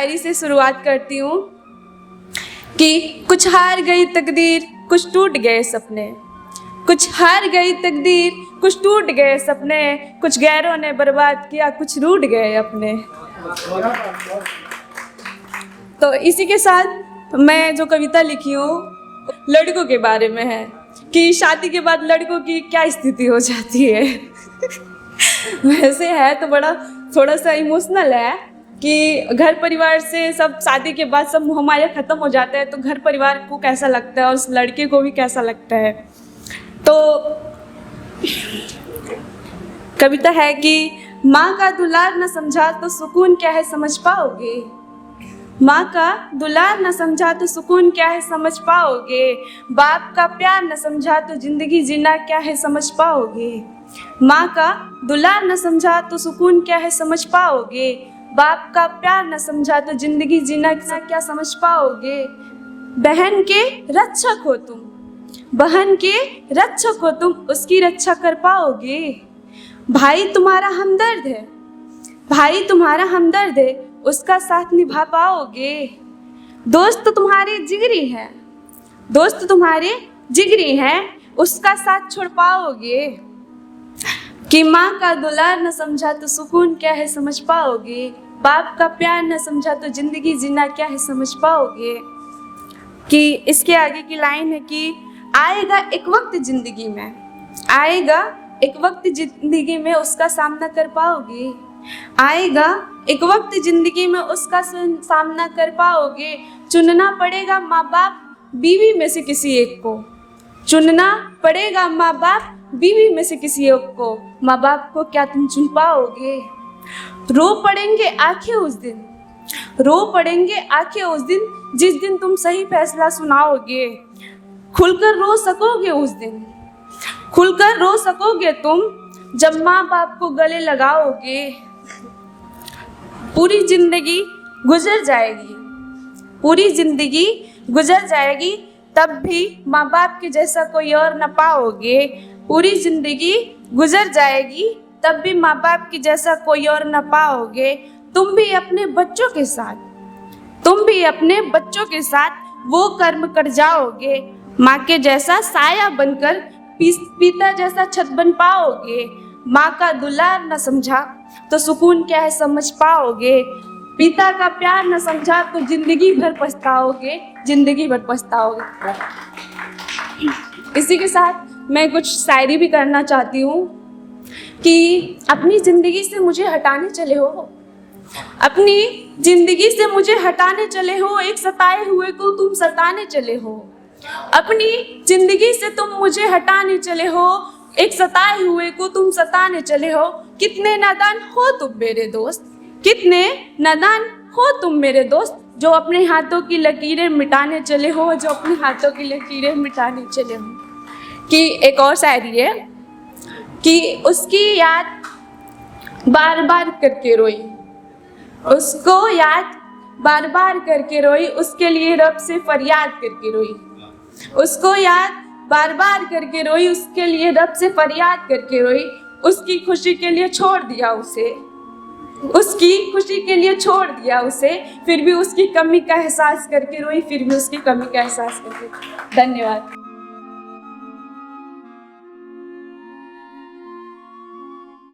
शायरी से शुरुआत करती हूँ कि कुछ हार गई तकदीर, कुछ टूट गए सपने। कुछ हार गई तकदीर, कुछ टूट गए सपने। कुछ गैरों ने बर्बाद किया, कुछ रूठ गए अपने। तो इसी के साथ मैं जो कविता लिखी हूँ लड़कों के बारे में है कि शादी के बाद लड़कों की क्या स्थिति हो जाती है। वैसे है तो बड़ा थोड़ा सा इमोशनल है कि घर परिवार से सब शादी के बाद सब मोह ख़त्म हो जाता है, तो घर परिवार को कैसा लगता है और उस लड़के को भी कैसा लगता है। तो कविता है कि माँ का दुलार न समझा तो सुकून क्या है समझ पाओगे। माँ का दुलार न समझा तो सुकून क्या है समझ पाओगे। बाप का प्यार न समझा तो जिंदगी जीना क्या है समझ पाओगे। माँ का दुलार न समझा तो सुकून क्या है समझ पाओगे। बाप का प्यार न समझा तो जिंदगी जीना क्या समझ पाओगे। बहन के रक्षक हो तुम, बहन के रक्षक हो तुम, उसकी रक्षा कर पाओगे। भाई तुम्हारा हमदर्द है, भाई तुम्हारा हमदर्द है, उसका साथ निभा पाओगे। दोस्त तुम्हारे जिगरी है, दोस्त तुम्हारे जिगरी हैं, उसका साथ छोड़ पाओगे। कि माँ का दुलार न समझा तो सुकून क्या है समझ पाओगे। बाप का प्यार न समझा तो जिंदगी जीना क्या है समझ पाओगे। कि इसके आगे की लाइन है कि आएगा एक वक्त जिंदगी में, आएगा एक वक्त जिंदगी में उसका सामना कर पाओगे। आएगा एक वक्त जिंदगी में उसका सामना कर पाओगे। चुनना पड़ेगा माँ बाप बीवी में से किसी एक को, चुनना पड़ेगा माँ बाप बीवी में से किसी एक को। माँ बाप को क्या तुम चुन पाओगे। रो पड़ेंगे आंखें उस दिन, रो पड़ेंगे आंखें उस दिन, जिस दिन तुम सही फैसला सुनाओगे। खुलकर रो सकोगे उस दिन, खुलकर रो सकोगे तुम, जब माँ बाप को गले लगाओगे। पूरी जिंदगी गुजर जाएगी, पूरी जिंदगी गुजर जाएगी, तब भी माँ बाप के जैसा कोई और न पाओगे। पूरी जिंदगी गुजर जाएगी, तब भी माँ बाप के जैसा कोई और न पाओगे। तुम भी अपने बच्चों के साथ, तुम भी अपने बच्चों के साथ वो कर्म कर जाओगे। माँ के जैसा साया बनकर पिता जैसा छत बन पाओगे। माँ का दुलार न समझा तो सुकून क्या है समझ पाओगे। पिता का प्यार न समझा तो जिंदगी भर पछताओगे, जिंदगी भर पछताओगे। इसी के साथ मैं कुछ शायरी भी करना चाहती हूँ कि अपनी ज़िंदगी से मुझे हटाने चले हो, अपनी ज़िंदगी से मुझे हटाने चले हो, एक सताए हुए को तुम सताने चले हो। अपनी ज़िंदगी से तुम मुझे हटाने चले हो, एक सताए हुए को तुम सताने चले हो। कितने नादान हो तुम मेरे दोस्त, कितने नादान हो तुम मेरे दोस्त, जो अपने हाथों की लकीरें मिटाने चले हो, जो अपने हाथों की लकीरें मिटाने चले हो। कि एक और शायरी है कि उसकी याद बार बार करके रोई, उसको याद बार बार करके रोई, उसके लिए रब से फरियाद करके रोई। उसको याद बार बार करके रोई, उसके लिए रब से फरियाद करके रोई। उसकी खुशी के लिए छोड़ दिया उसे, उसकी खुशी के लिए छोड़ दिया उसे, फिर भी उसकी कमी का एहसास करके रोई, फिर भी उसकी कमी का एहसास करके। धन्यवाद।